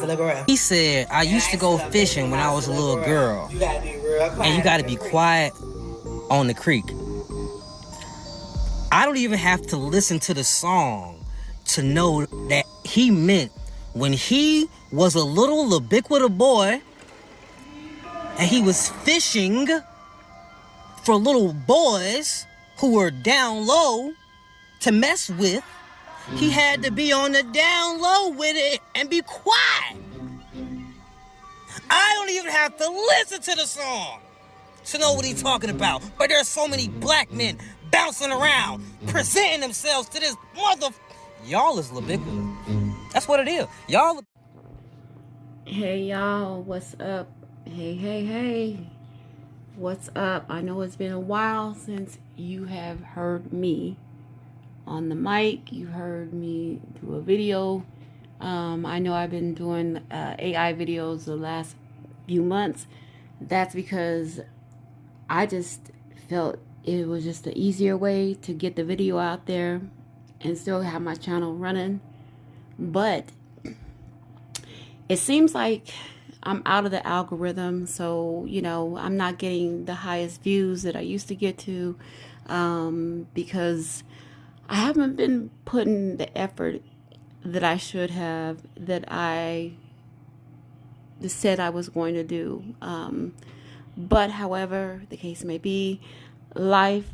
look around. He said, I used to go fishing when I was a little girl. You gotta be real quiet. And you gotta be quiet on the creek. I don't even have to listen to the song to know that he meant when he was a little ubiquitous boy and he was fishing for little boys who were down low to mess with, he had to be on the down low with it and be quiet. I don't even have to listen to the song to know what he's talking about. But there's so many black men bouncing around, presenting themselves to this mother... Y'all is ubiquitous. That's what it is. Y'all... Hey, y'all. What's up? Hey. What's up? I know it's been a while since you have heard me on the mic. You heard me do a video. I know I've been doing AI videos the last few months. That's because I just felt it was just the easier way to get the video out there and still have my channel running. But it seems like I'm out of the algorithm, so I'm not getting the highest views that I used to get to, because I haven't been putting the effort that I should have, that I said I was going to do. But however the case may be, life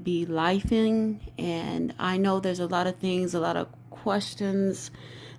be lifing, and I know there's a lot of things, a lot of questions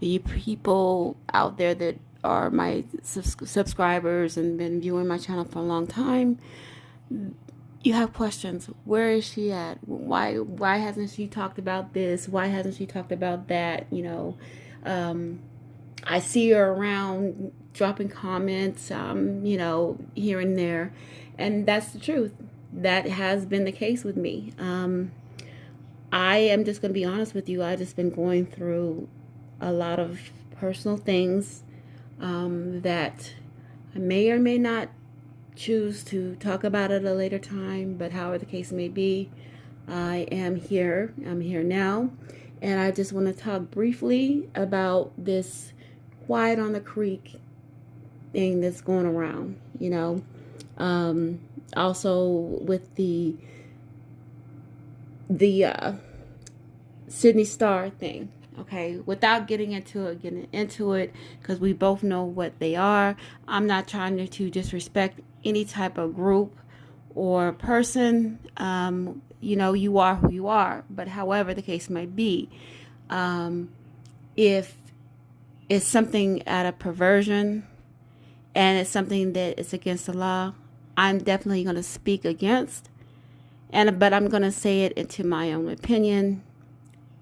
that you people out there that are my subscribers and been viewing my channel for a long time. You have questions. Where is she at? Why hasn't she talked about this? Why hasn't she talked about that? I see her around dropping comments, here and there. And that's the truth. That has been the case with me. I am just going to be honest with you. I've just been going through a lot of personal things that I may or may not choose to talk about at a later time, but however the case may be, I am here. I'm here now, and I just want to talk briefly about this quiet on the creek thing that's going around. Also with the Sydney Star thing. Okay, without getting into it, because we both know what they are. I'm not trying to disrespect any type of group or person. You are who you are. But however the case may be, if it's something out of perversion and it's something that is against the law, I'm definitely going to speak against. But I'm going to say it into my own opinion,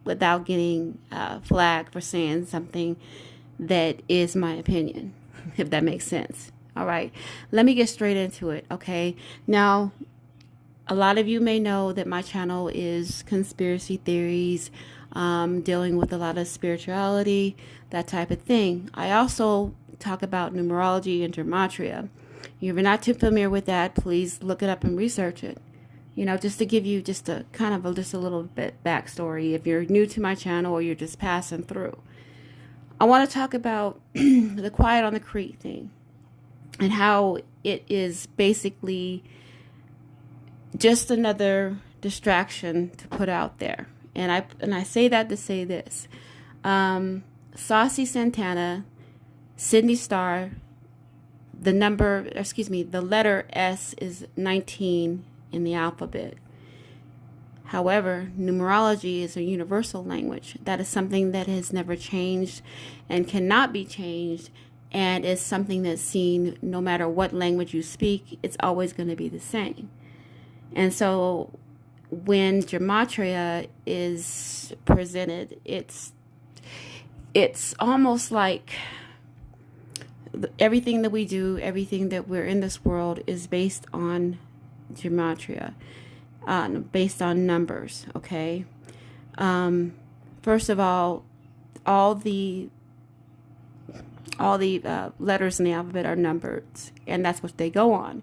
without getting flagged for saying something that is my opinion, if that makes sense. All right, let me get straight into it, okay? Now, a lot of you may know that my channel is conspiracy theories, dealing with a lot of spirituality, that type of thing. I also talk about numerology and gematria. If you're not too familiar with that, please look it up and research it. Just to give you just a little bit backstory if you're new to my channel or you're just passing through. I want to talk about the quiet on the creek thing and how it is basically just another distraction to put out there. And I say that to say this. Saucy Santana, Sydney Star, the letter S is 19 in the alphabet. However, numerology is a universal language. That is something that has never changed and cannot be changed, and is something that's seen no matter what language you speak. It's always going to be the same. And so when gematria is presented, it's almost like everything that we do, everything that we're in this world is based on gematria, based on numbers. Okay. First of all the letters in the alphabet are numbered, and that's what they go on.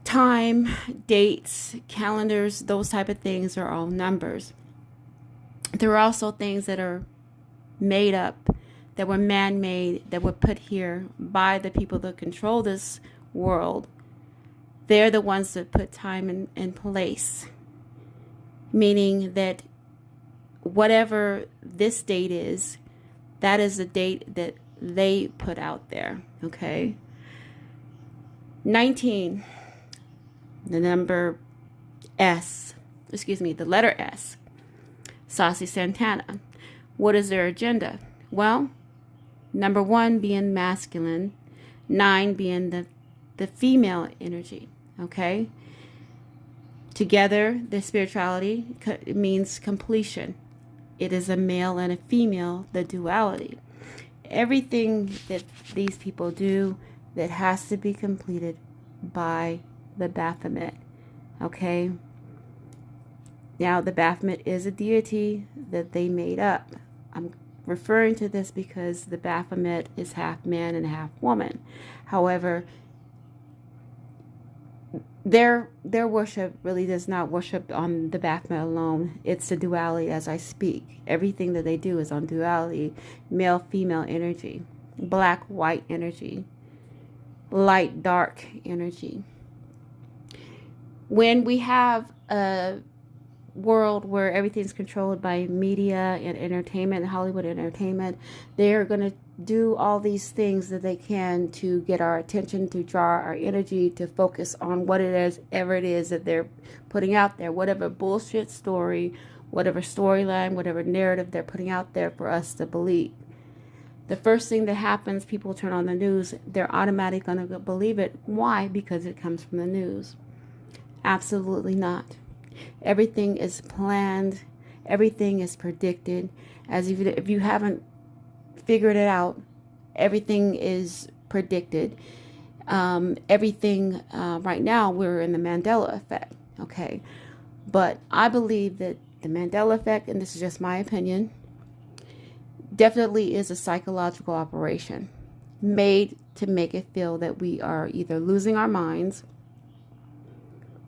Time, dates, calendars, those type of things are all numbers. There are also things that are made up that were man-made, that were put here by the people that control this world. They're the ones that put time in place, meaning that whatever this date is, that is the date that they put out there. Okay. 19, the number S, the letter S, Saucy Santana. What is their agenda? Well, number 1 being masculine, 9 being the female energy. Okay. Together, the spirituality means completion. It is a male and a female, the duality. Everything that these people do that has to be completed by the Baphomet. Okay? Now, the Baphomet is a deity that they made up. I'm referring to this because the Baphomet is half man and half woman. However, their worship really does not worship on the Baphomet alone. It's the duality as I speak. Everything that they do is on duality, male, female energy, black, white energy, light, dark energy. When we have a world where everything's controlled by media and entertainment, Hollywood entertainment, they're going to do all these things that they can to get our attention, to draw our energy, to focus on what it is, ever it is that they're putting out there, whatever bullshit story, whatever storyline, whatever narrative they're putting out there for us to believe. The first thing that happens, people turn on the news, they're automatically going to believe it. Why? Because it comes from the news. Absolutely not. Everything is planned. Everything is predicted. As if you haven't figured it out, everything is predicted. Everything right now, we're in the Mandela effect. Okay. But I believe that the Mandela effect, and this is just my opinion, definitely is a psychological operation made to make it feel that we are either losing our minds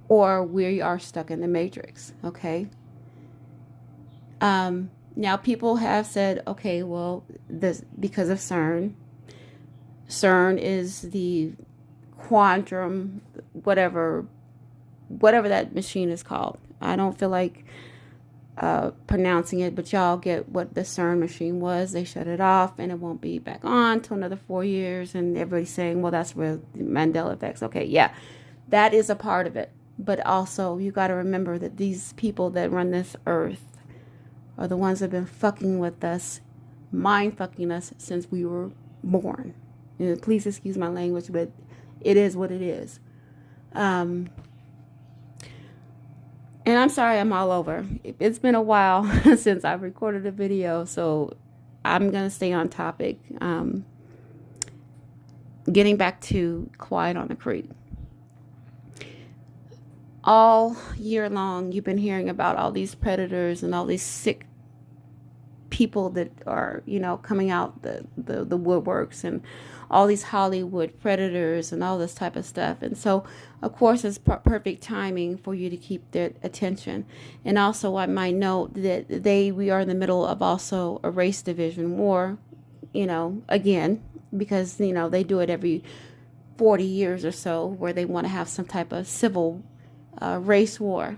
or we are stuck in the matrix. Okay. Now people have said, okay, well, this because of CERN. CERN is the quantum, whatever that machine is called. I don't feel like pronouncing it, but y'all get what the CERN machine was. They shut it off and it won't be back on till another 4 years. And everybody's saying, well, that's where the Mandela effects. Okay, yeah, that is a part of it. But also, you got to remember that these people that run this earth are the ones that have been fucking with us, mind fucking us since we were born. You know, please excuse my language, but it is what it is. And I'm sorry I'm all over. It's been a while since I've recorded a video, so I'm going to stay on topic. Getting back to Quiet on the Creek. All year long, you've been hearing about all these predators and all these sick people that are, coming out the woodworks, and all these Hollywood predators and all this type of stuff. And so, of course, it's perfect timing for you to keep their attention. And also, I might note that we are in the middle of also a race division war, again, because, they do it every 40 years or so, where they want to have some type of civil race war.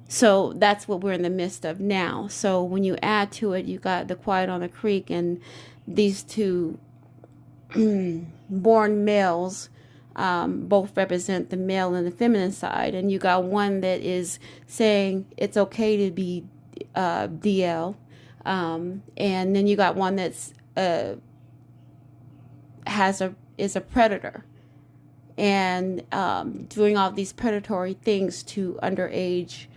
So that's what we're in the midst of now. So when you add to it, you got the Quiet on the Creek and these two born males, both represent the male and the feminine side. And you got one that is saying it's okay to be DL. And then you got one that's is a predator, and doing all these predatory things to underage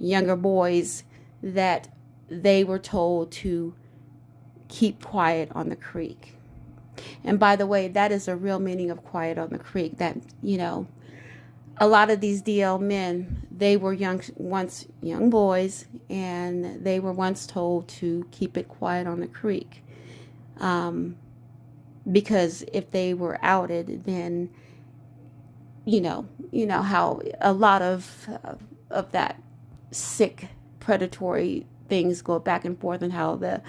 younger boys that they were told to keep quiet on the creek. And by the way, that is a real meaning of quiet on the creek. That, a lot of these DL men, they were once young boys, and they were once told to keep it quiet on the creek. Because if they were outed, then you know how a lot of that sick predatory things go back and forth, and how the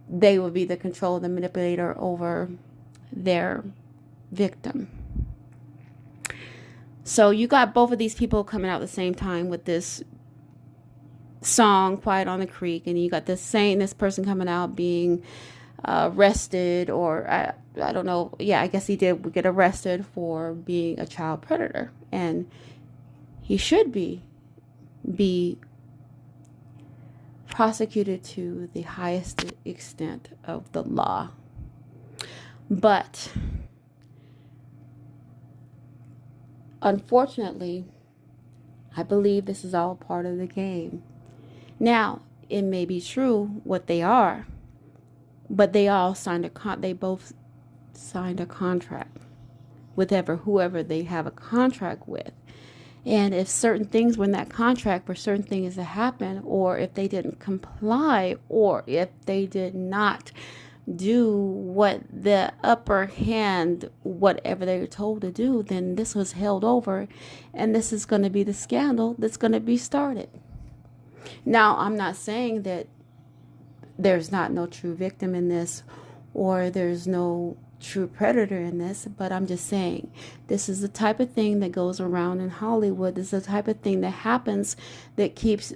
they will be the control, the manipulator over their victim. So you got both of these people coming out at the same time with this song, Quiet on the Creek, and you got this person coming out being arrested, or I don't know. Yeah, I guess he did get arrested for being a child predator, and he should be prosecuted to the highest extent of the law. But unfortunately, I believe this is all part of the game. Now, it may be true what they are, but they all signed they both signed a contract with whoever they have a contract with. And if certain things were in that contract for certain things to happen, or if they didn't comply, or if they did not do what the upper hand, whatever they were told to do, then this was held over, and this is going to be the scandal that's going to be started. Now, I'm not saying that there's no true victim in this, or there's no true predator in this, but I'm just saying this is the type of thing that goes around in Hollywood. This is the type of thing that happens that keeps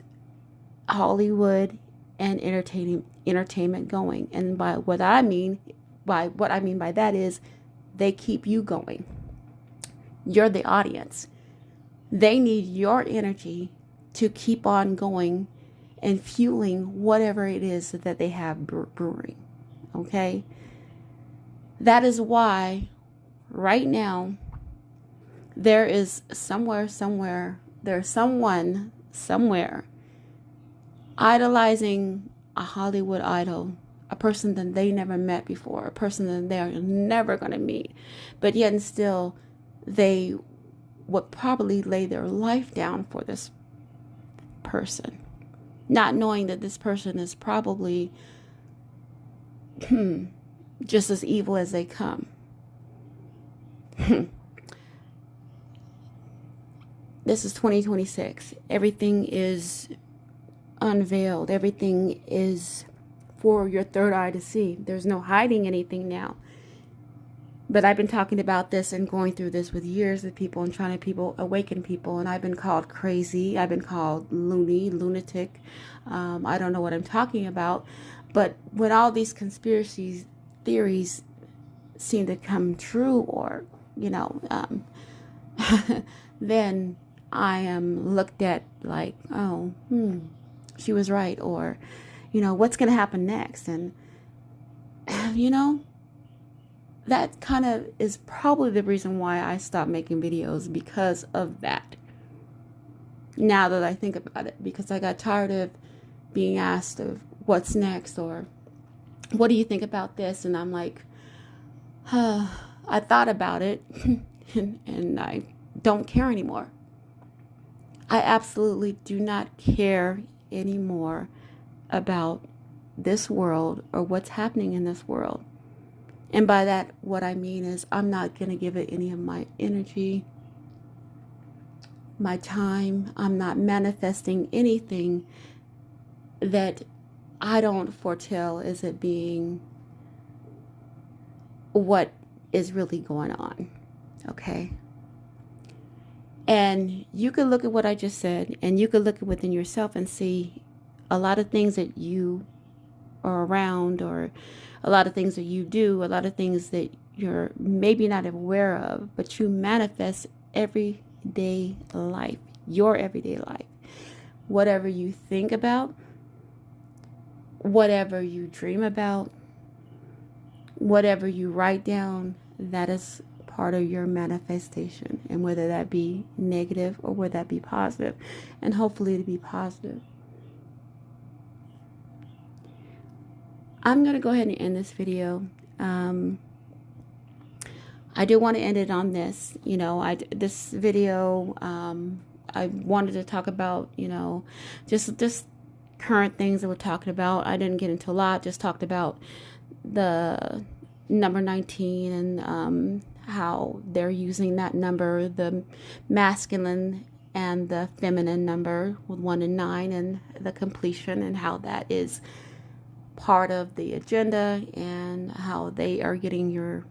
Hollywood and entertainment going. And by what I mean by that is they keep you going. You're the audience. They need your energy to keep on going and fueling whatever it is that they have brewing. Okay? That is why right now there is someone somewhere idolizing a Hollywood idol, a person that they never met before, a person that they're never going to meet, but yet and still they would probably lay their life down for this person, not knowing that this person is probably just as evil as they come. This is 2026. Everything is unveiled. Everything is for your third eye to see. There's no hiding anything now. But I've been talking about this and going through this with years of people and trying to awaken people. And I've been called crazy. I've been called lunatic. I don't know what I'm talking about. But when all these conspiracy theories seem to come true, or, then I am looked at like, oh, she was right. Or, what's going to happen next? And, that kind of is probably the reason why I stopped making videos, because of that. Now that I think about it, because I got tired of being asked of what's next, or what do you think about this? And I'm like, I thought about it and I don't care anymore. I absolutely do not care anymore about this world or what's happening in this world. And by that, what I mean is I'm not going to give it any of my energy, my time. I'm not manifesting anything that I don't foretell as it being what is really going on. Okay? And you could look at what I just said, and you could look at within yourself and see a lot of things that you are around, or a lot of things that you do, a lot of things that you're maybe not aware of, but you manifest everyday life, your everyday life. Whatever you think about, whatever you dream about, whatever you write down, that is part of your manifestation. And whether that be negative or whether that be positive, and hopefully to be positive. I'm going to go ahead and end this video. I do want to end it on this. This video, I wanted to talk about, just current things that we're talking about. I didn't get into a lot, just talked about the number 19 and how they're using that number, the masculine and the feminine number with 1 and 9, and the completion, and how that is part of the agenda and how they are getting your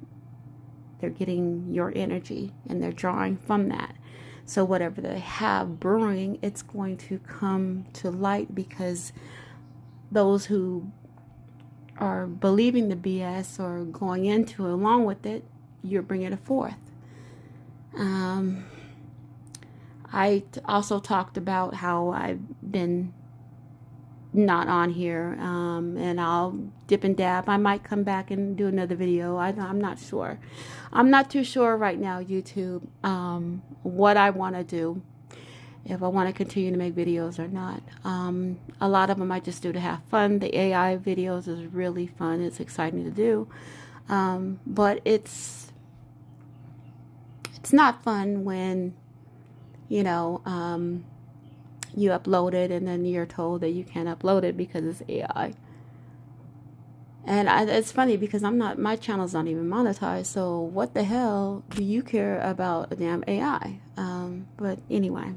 energy, and they're drawing from that. So whatever they have brewing, it's going to come to light, because those who are believing the BS or going into it along with it, you're bringing it forth. I also talked about how I've been not on here, and I'll dip and dab. I might come back and do another video. I'm not sure. I'm not too sure right now, YouTube, what I want to do, if I want to continue to make videos or not. A lot of them I just do to have fun. The AI videos is really fun. It's exciting to do, but it's not fun when, you know, you upload it and then you're told that you can't upload it because it's AI. And it's funny because my channel's not even monetized, so what the hell do you care about a damn AI? But anyway,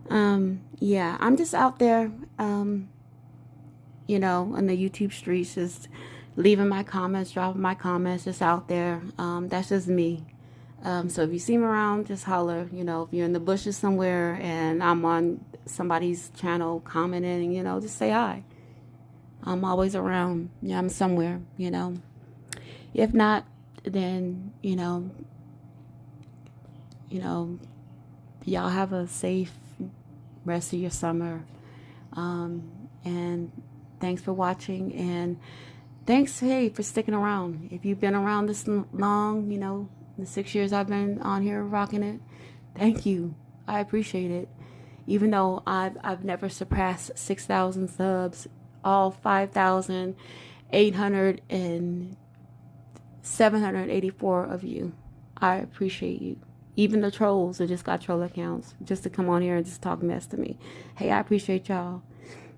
yeah, I'm just out there, you know, on the YouTube streets, just leaving my comments, dropping my comments, just out there. That's just me. So if you see me around, just holler. You know, if you're in the bushes somewhere and I'm on somebody's channel commenting, you know, just say hi. I'm always around. Yeah, I'm somewhere, you know. If not, then, you know, y'all have a safe rest of your summer. And thanks for watching, and thanks, hey, for sticking around. If you've been around this long, you know, the 6 years I've been on here rocking it, thank you. I appreciate it. Even though I've never surpassed 6,000 subs, all 5,800 and 784 of you, I appreciate you. Even the trolls that just got troll accounts just to come on here and just talk mess to me. Hey, I appreciate y'all.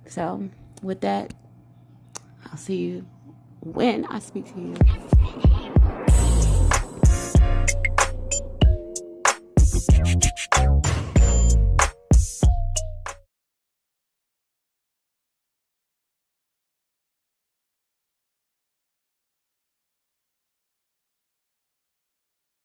So with that, I'll see you when I speak to you.